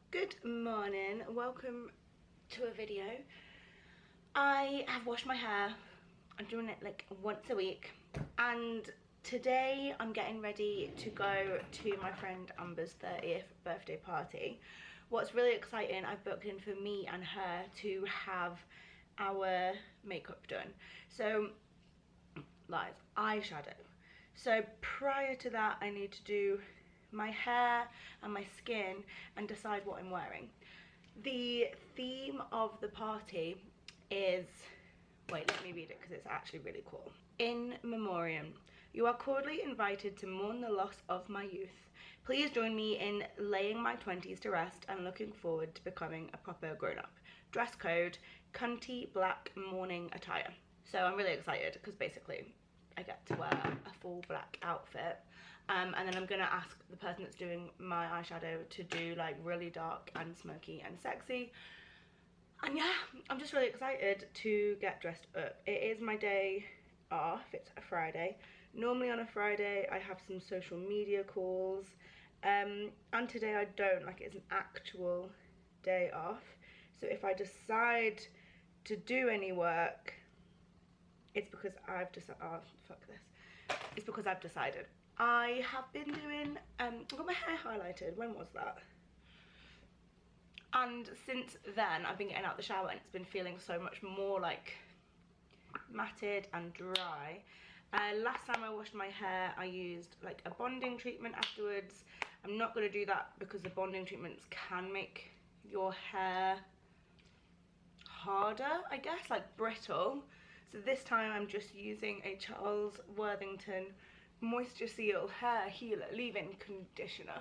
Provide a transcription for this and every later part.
Good morning, welcome to a video. I have washed my hair. I'm doing it like once a week, and today I'm getting ready to go to my friend Amber's 30th birthday party. What's really exciting, I've booked in for me and her to have our makeup done. So, lies, eyeshadow. So prior to that, I need to do my hair and my skin and decide what I'm wearing. The theme of the party is, wait, let me read it because it's actually really cool. In memoriam, you are cordially invited to mourn the loss of my youth. Please join me in laying my 20s to rest and looking forward to becoming a proper grown-up. Dress code, cunty black mourning attire. So I'm really excited because basically I get to wear a full black outfit, and then I'm gonna ask the person that's doing my eyeshadow to do like really dark and smoky and sexy. And yeah, I'm just really excited to get dressed up. It is my day off, it's a Friday. Normally on a Friday I have some social media calls, and today I don't, like it's an actual day off. So if I decide to do any work, it's because I've decided, oh fuck this, it's because I've decided. I have been doing, I got my hair highlighted, when was that? And since then I've been getting out the shower and it's been feeling so much more like matted and dry. Last time I washed my hair I used like a bonding treatment afterwards. I'm not going to do that because the bonding treatments can make your hair harder, I guess, like brittle. So this time I'm just using a Charles Worthington Moisture Seal Hair Healer leave-in conditioner,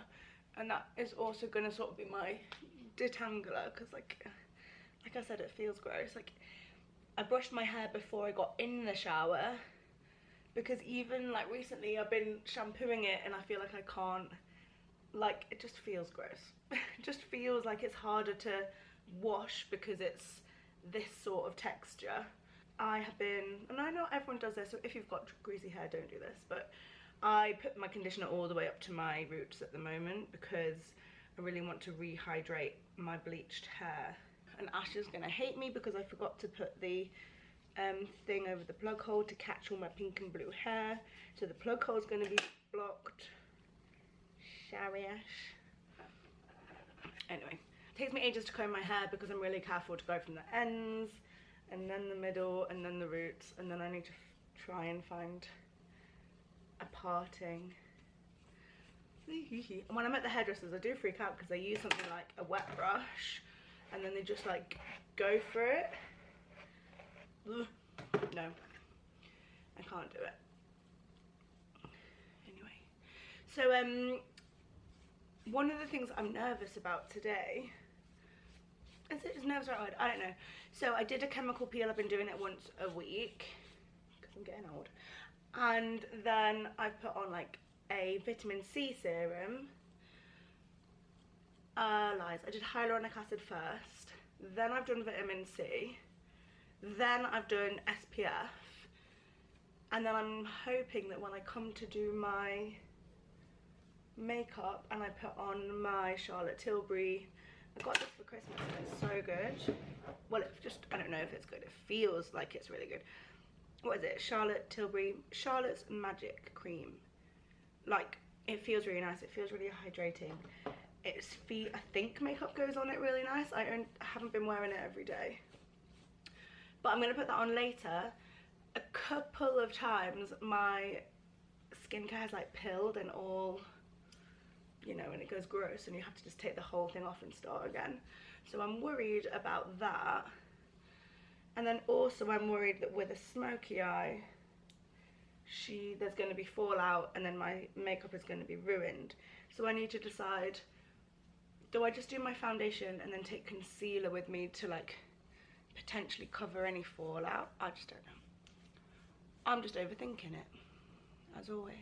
and that is also going to sort of be my detangler because like I said, it feels gross. Like I brushed my hair before I got in the shower because even like recently I've been shampooing it and I feel like I can't, like it just feels gross. It just feels like it's harder to wash because it's this sort of texture. I have been, and I know everyone does this, so if you've got greasy hair don't do this, but I put my conditioner all the way up to my roots at the moment because I really want to rehydrate my bleached hair. And Ash is gonna hate me because I forgot to put the thing over the plug hole to catch all my pink and blue hair, so the plug hole is gonna be blocked. Shariash. Anyway, it takes me ages to comb my hair because I'm really careful to go from the ends and then the middle and then the roots, and then I need to try and find a parting. And when I'm at the hairdressers I do freak out because they use something like a wet brush and then they just like go for it. Ugh. No, I can't do it. Anyway, so one of the things I'm nervous about today, is nervous right word? I don't know. So I did a chemical peel. I've been doing it once a week because I'm getting old. And then I've put on like a vitamin C serum. Lies. I did hyaluronic acid first. Then I've done vitamin C. Then I've done SPF. And then I'm hoping that when I come to do my makeup and I put on my Charlotte Tilbury, I got this for Christmas and it's so good. Well, it's just, I don't know if it's good. It feels like it's really good. What is it? Charlotte Tilbury, Charlotte's Magic Cream. Like, it feels really nice. It feels really hydrating. It's I think makeup goes on it really nice. I haven't been wearing it every day. But I'm going to put that on later. A couple of times my skincare has like pilled and all, you know, and it goes gross and you have to just take the whole thing off and start again. So I'm worried about that. And then also I'm worried that with a smoky eye, there's going to be fallout and then my makeup is going to be ruined. So I need to decide, do I just do my foundation and then take concealer with me to like potentially cover any fallout? I just don't know. I'm just overthinking it, as always.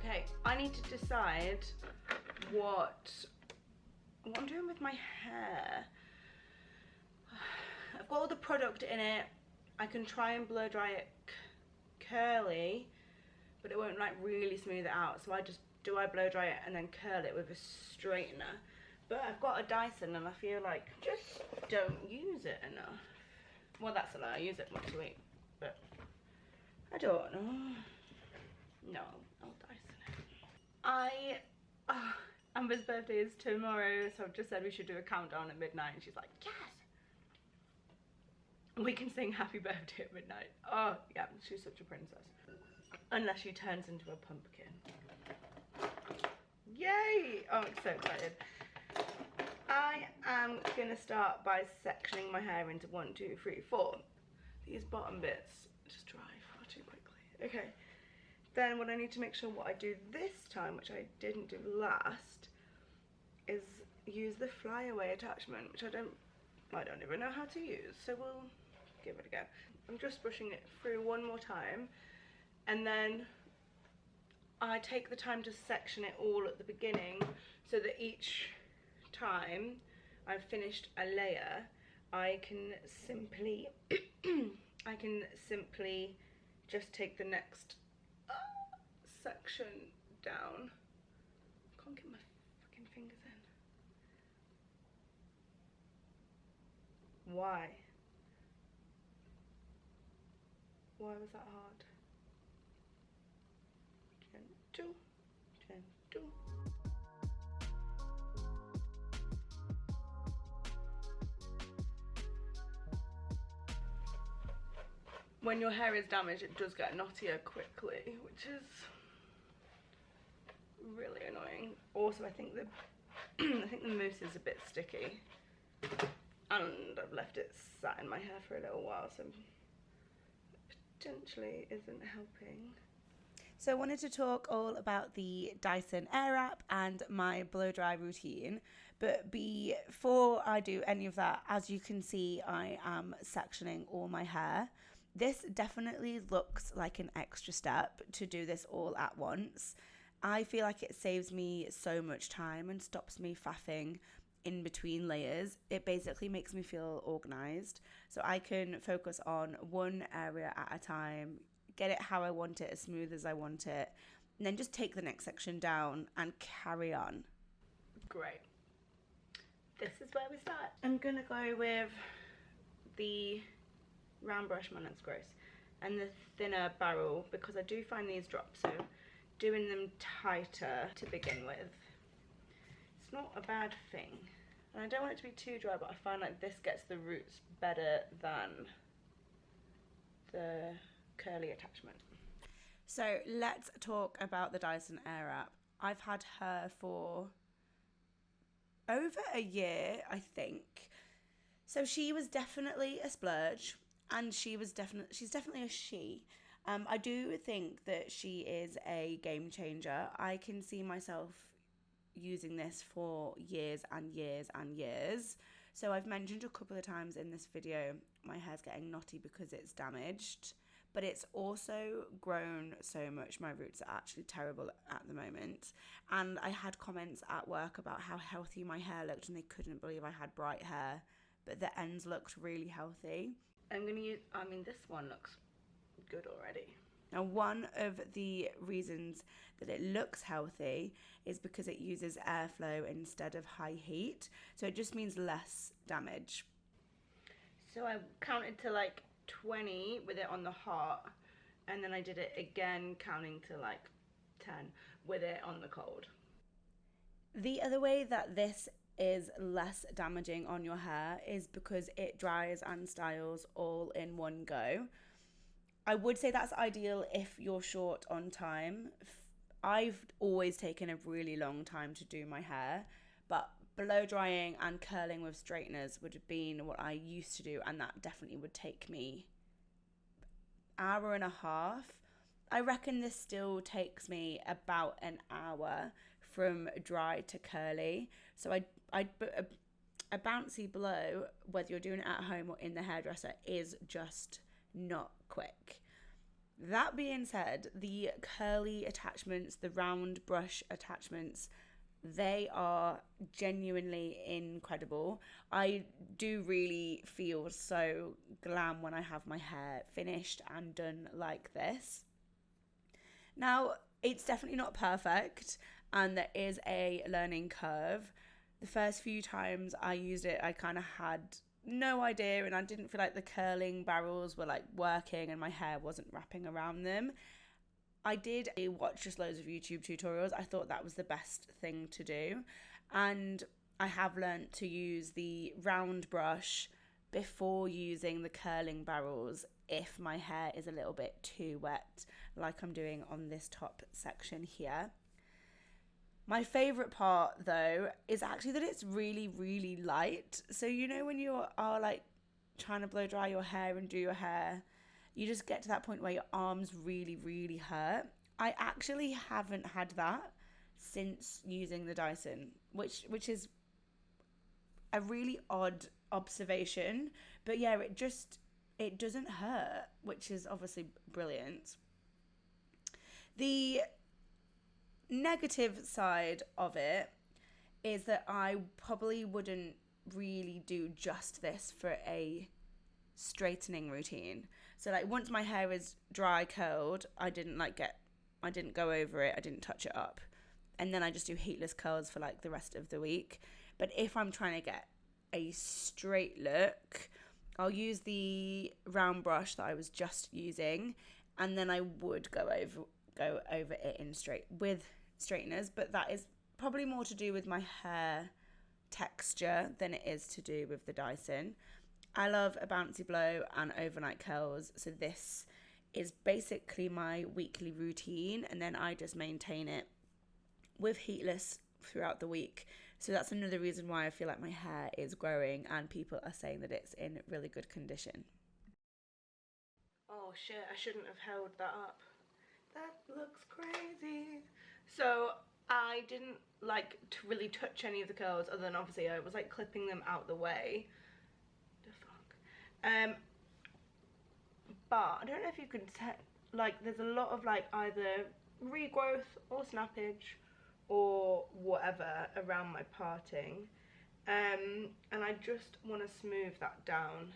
Okay, I need to decide what I'm doing with my hair. I've got all the product in it. I can try and blow dry it curly, but it won't like really smooth it out. So I blow dry it and then curl it with a straightener. But I've got a Dyson and I feel like just don't use it enough. Well, that's a lie. I use it once a week, but I don't know. No, I'll Dyson it. Amber's birthday is tomorrow, so I've just said we should do a countdown at midnight, and she's like, yes! We can sing happy birthday at midnight. Oh, yeah, she's such a princess. Unless she turns into a pumpkin. Yay! Oh, I'm so excited. I am going to start by sectioning my hair into 1, 2, 3, 4. These bottom bits just dry far too quickly. Okay. Then what I need to make sure what I do this time, which I didn't do last, is use the flyaway attachment, which I don't even know how to use, so we'll give it a go. I'm just brushing it through one more time, and then I take the time to section it all at the beginning, so that each time I've finished a layer, I can simply just take the next section down. I can't get my fucking fingers in. Why? Why was that hard? Gentle, gentle. When your hair is damaged, it does get knottier quickly, which is really annoying. Also, I think the mousse is a bit sticky, and I've left it sat in my hair for a little while, so potentially isn't helping. So I wanted to talk all about the Dyson Airwrap and my blow dry routine, but before I do any of that, as you can see, I am sectioning all my hair. This definitely looks like an extra step to do this all at once. I feel like it saves me so much time and stops me faffing in between layers. It basically makes me feel organised, so I can focus on one area at a time, get it how I want it, as smooth as I want it, and then just take the next section down and carry on. Great. This is where we start. I'm gonna go with the round brush, man, that's gross, and the thinner barrel, because I do find these drop, so doing them tighter to begin with, it's not a bad thing. And I don't want it to be too dry, but I find like this gets the roots better than the curly attachment. So let's talk about the Dyson Airwrap. I've had her for over a year, I think. So she was definitely a splurge, and she's definitely a she. I do think that she is a game changer. I can see myself using this for years and years and years. So I've mentioned a couple of times in this video my hair's getting knotty because it's damaged, but it's also grown so much. My roots are actually terrible at the moment, and I had comments at work about how healthy my hair looked, and they couldn't believe I had bright hair, but the ends looked really healthy. This one looks good already. Now, one of the reasons that it looks healthy is because it uses airflow instead of high heat, so it just means less damage. So I counted to like 20 with it on the hot, and then I did it again counting to like 10 with it on the cold. The other way that this is less damaging on your hair is because it dries and styles all in one go. I would say that's ideal if you're short on time. I've always taken a really long time to do my hair, but blow drying and curling with straighteners would have been what I used to do, and that definitely would take me an hour and a half. I reckon this still takes me about an hour from dry to curly. So a bouncy blow, whether you're doing it at home or in the hairdresser, is just not quick. That being said, the curly attachments, the round brush attachments, they are genuinely incredible. I do really feel so glam when I have my hair finished and done like this. Now, it's definitely not perfect and there is a learning curve. The first few times I used it, I kind of had no idea and I didn't feel like the curling barrels were like working and my hair wasn't wrapping around them. I did watch just loads of YouTube tutorials. I thought that was the best thing to do. And I have learnt to use the round brush before using the curling barrels if my hair is a little bit too wet, like I'm doing on this top section here. My favourite part though is actually that it's really, really light. So you know when you are like trying to blow dry your hair and do your hair, you just get to that point where your arms really, really hurt. I actually haven't had that since using the Dyson, which is a really odd observation. But yeah, it doesn't hurt, which is obviously brilliant. The negative side of it is that I probably wouldn't really do just this for a straightening routine. So like once my hair is dry curled, I didn't go over it, I didn't touch it up. And then I just do heatless curls for like the rest of the week. But if I'm trying to get a straight look, I'll use the round brush that I was just using, and then I would go over it in with straighteners, but that is probably more to do with my hair texture than it is to do with the Dyson. I love a bouncy blow and overnight curls, so this is basically my weekly routine, and then I just maintain it with heatless throughout the week. So that's another reason why I feel like my hair is growing and people are saying that it's in really good condition. Oh shit, I shouldn't have held that up. That looks crazy. So I didn't like to really touch any of the curls, other than obviously I was like clipping them out the way. The fuck. But I don't know if you can tell, like there's a lot of like either regrowth or snappage or whatever around my parting, and I just want to smooth that down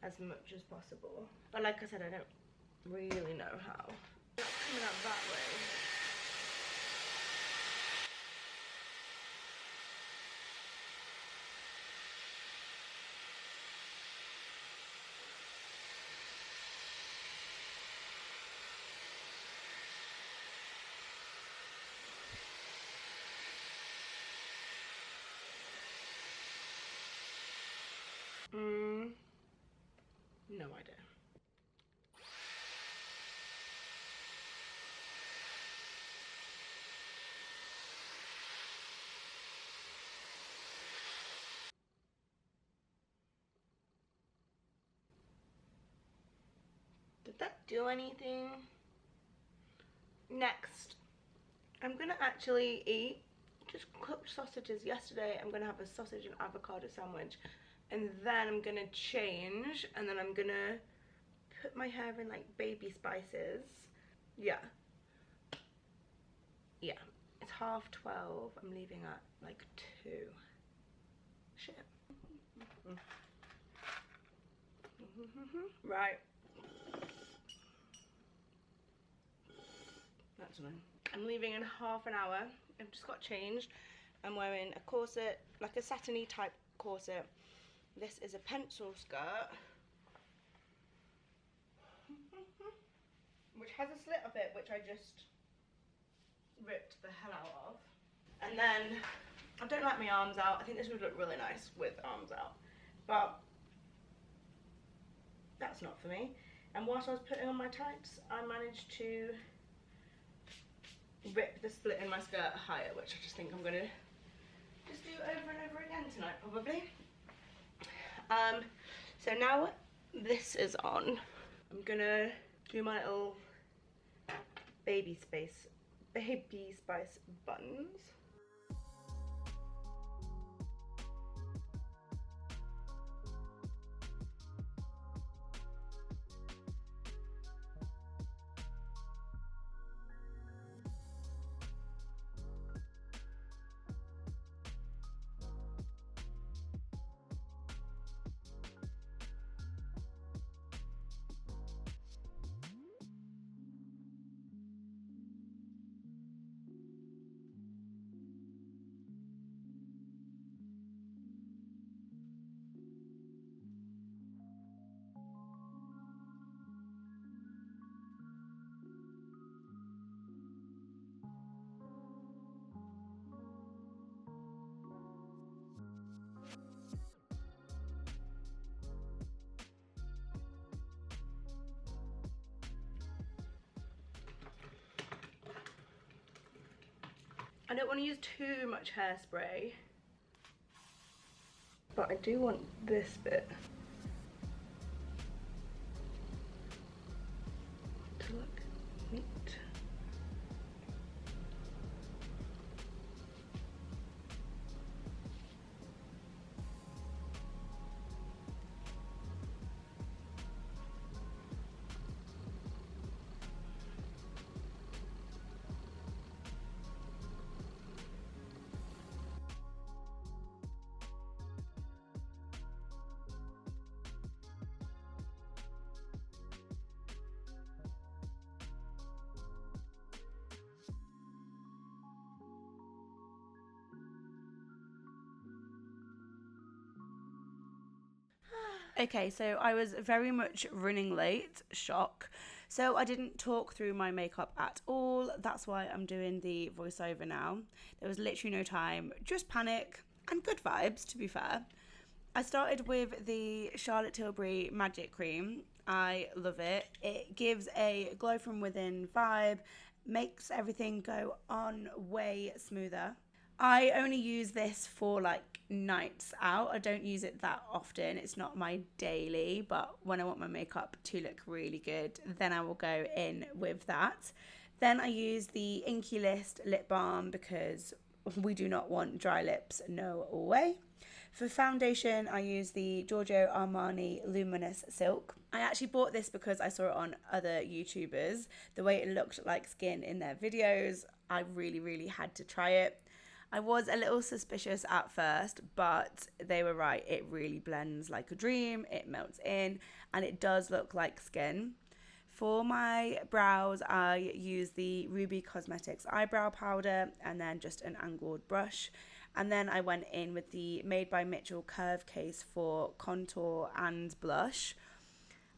as much as possible. But like I said, I don't really know how. It's coming out that way. No idea. Did that do anything? Next, I'm gonna actually eat just cooked sausages. Yesterday I'm gonna have a sausage and avocado sandwich, and then I'm gonna change, and then I'm gonna put my hair in like baby spices. Yeah, it's 12:30. I'm leaving at like 2. Shit. Right, that's annoying. I'm leaving in half an hour. I've just got changed. I'm wearing a corset, like a satiny type corset. This is a pencil skirt, which has a slit up it, which I just ripped the hell out of. And then, I don't like my arms out. I think this would look really nice with arms out, but that's not for me. And whilst I was putting on my tights, I managed to rip the split in my skirt higher, which I just think I'm gonna just do over and over again tonight, probably. So now this is on, I'm gonna do my little baby spice buttons. I don't want to use too much hairspray, but I do want this bit to look neat. Okay, so I was very much running late, shock. So I didn't talk through my makeup at all. That's why I'm doing the voiceover now. There was literally no time, just panic and good vibes, to be fair. I started with the Charlotte Tilbury Magic Cream. I love it. It gives a glow from within vibe, makes everything go on way smoother. I only use this for like nights out. I don't use it that often. It's not my daily, but when I want my makeup to look really good, then I will go in with that. Then I use the Inky List lip balm because we do not want dry lips, no way. For foundation, I use the Giorgio Armani Luminous Silk. I actually bought this because I saw it on other YouTubers. The way it looked like skin in their videos, I really had to try it. I was a little suspicious at first, but they were right. It really blends like a dream, it melts in, and it does look like skin. For my brows, I use the Ruby Cosmetics eyebrow powder and then just an angled brush. And then I went in with the Made by Mitchell curve case for contour and blush.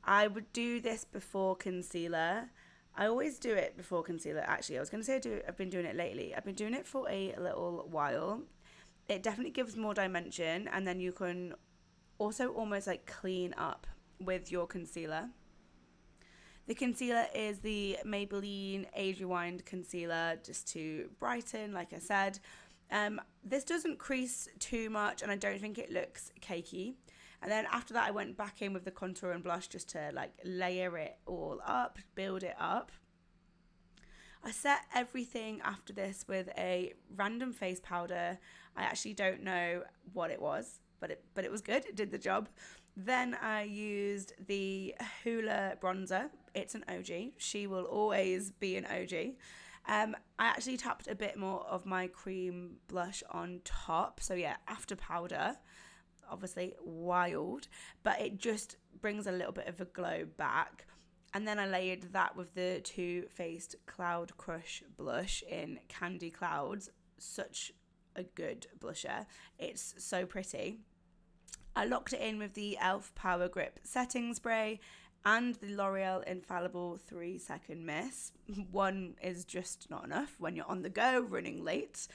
I would do this before concealer. I always do it before concealer, actually. I was going to say I've been doing it lately. I've been doing it for a little while. It definitely gives more dimension, and then you can also almost like clean up with your concealer. The concealer is the Maybelline Age Rewind Concealer, just to brighten, like I said. This doesn't crease too much, and I don't think it looks cakey. And then after that, I went back in with the contour and blush just to like layer it all up, build it up. I set everything after this with a random face powder. I actually don't know what it was, but it was good. It did the job. Then I used the Hoola bronzer. It's an OG. She will always be an OG. I actually tapped a bit more of my cream blush on top. So yeah, after powder. Obviously wild, but it just brings a little bit of a glow back. And then I layered that with the Too Faced Cloud Crush blush in Candy Clouds. Such a good blusher. It's so pretty. I locked it in with the e.l.f. Power Grip setting spray and the L'Oreal Infallible 3-second mist. One is just not enough when you're on the go, running late.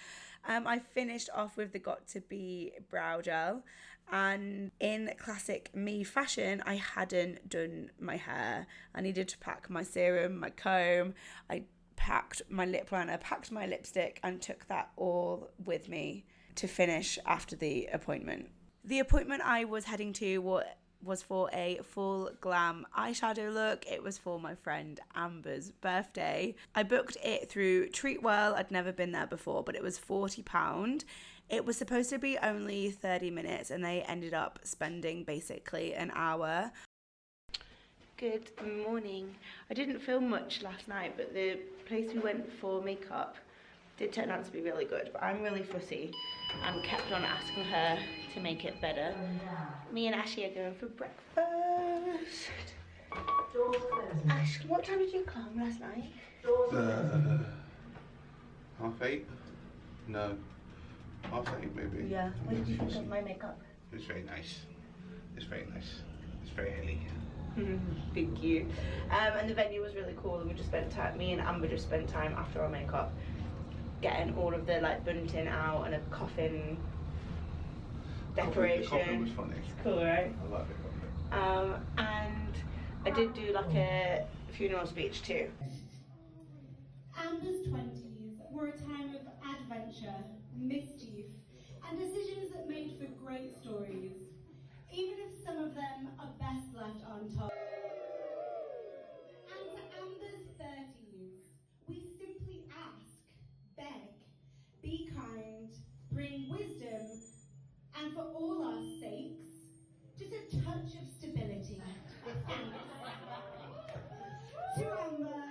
I finished off with the Got To Be brow gel, and in classic me fashion, I hadn't done my hair. I needed to pack my serum, my comb, I packed my lip liner, packed my lipstick, and took that all with me to finish after the appointment. The appointment I was heading to was for a full glam eyeshadow look. It was for my friend Amber's birthday. I booked it through Treatwell. I'd never been there before, but it was £40. It was supposed to be only 30 minutes and they ended up spending basically an hour. Good morning. I didn't film much last night, but the place we went for makeup did turn out to be really good, but I'm really fussy and kept on asking her to make it better. Me and Ashley are going for breakfast. Ash, what time did you come last night? 8:30? No, 8:30 maybe. Yeah. What did you think of my makeup? It was very nice. It's very nice. It's very elegant. Thank you. And the venue was really cool, and we just spent time, me and Amber just spent time after our makeup getting all of the like bunting out and a coffin decoration. The coffin was funny. It's cool, right? I like the coffin. And I did do like a funeral speech too. Amber's 20s were a time of adventure adventure, mischief, and decisions that made for great stories, even if some of them are best left untold. And to Amber's 30s, we simply ask, beg, be kind, bring wisdom, and for all our sakes, just a touch of stability. Thanks. To Amber.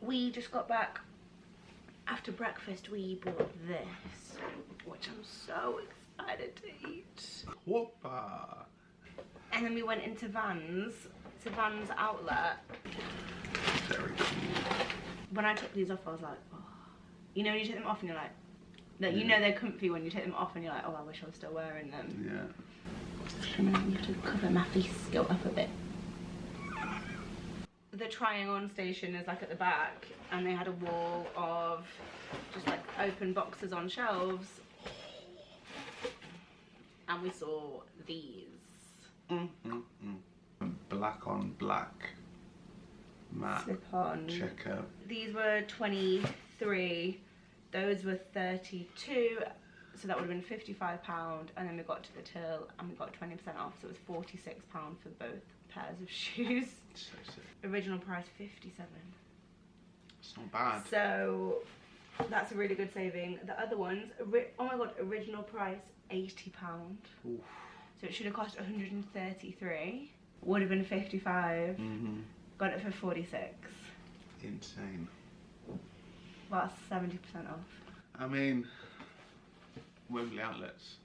We just got back after breakfast. We bought this, which I'm so excited to eat. Whoppa! And then we went into Vans, to Vans outlet. Very cool. When I took these off, I was like, oh. You know when you take them off and you're like, you know they're comfy when you take them off and you're like, oh, I wish I was still wearing them. Yeah. And then you have to cover my face, go up a bit. The trying on station is like at the back, and they had a wall of just like open boxes on shelves, and we saw these. Black on black matte Slip-on checker. These were 23, those were 32, so that would have been £55, and then we got to the till and we got 20% off, so it was £46 for both pairs of shoes. So sick. Original price 57. It's not bad. So that's a really good saving. The other ones, oh my god, original price £80. Oof. So it should have cost 133. Would have been 55. Got it for 46. Insane. Well, that's 70% off. I mean, Wembley outlets.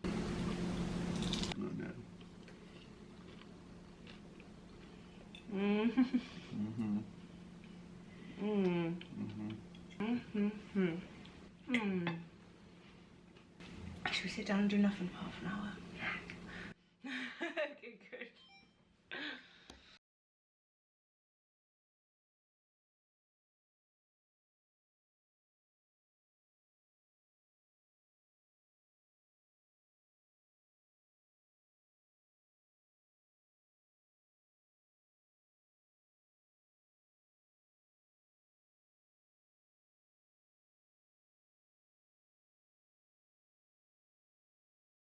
No, no. Should we sit down and do nothing for half an hour?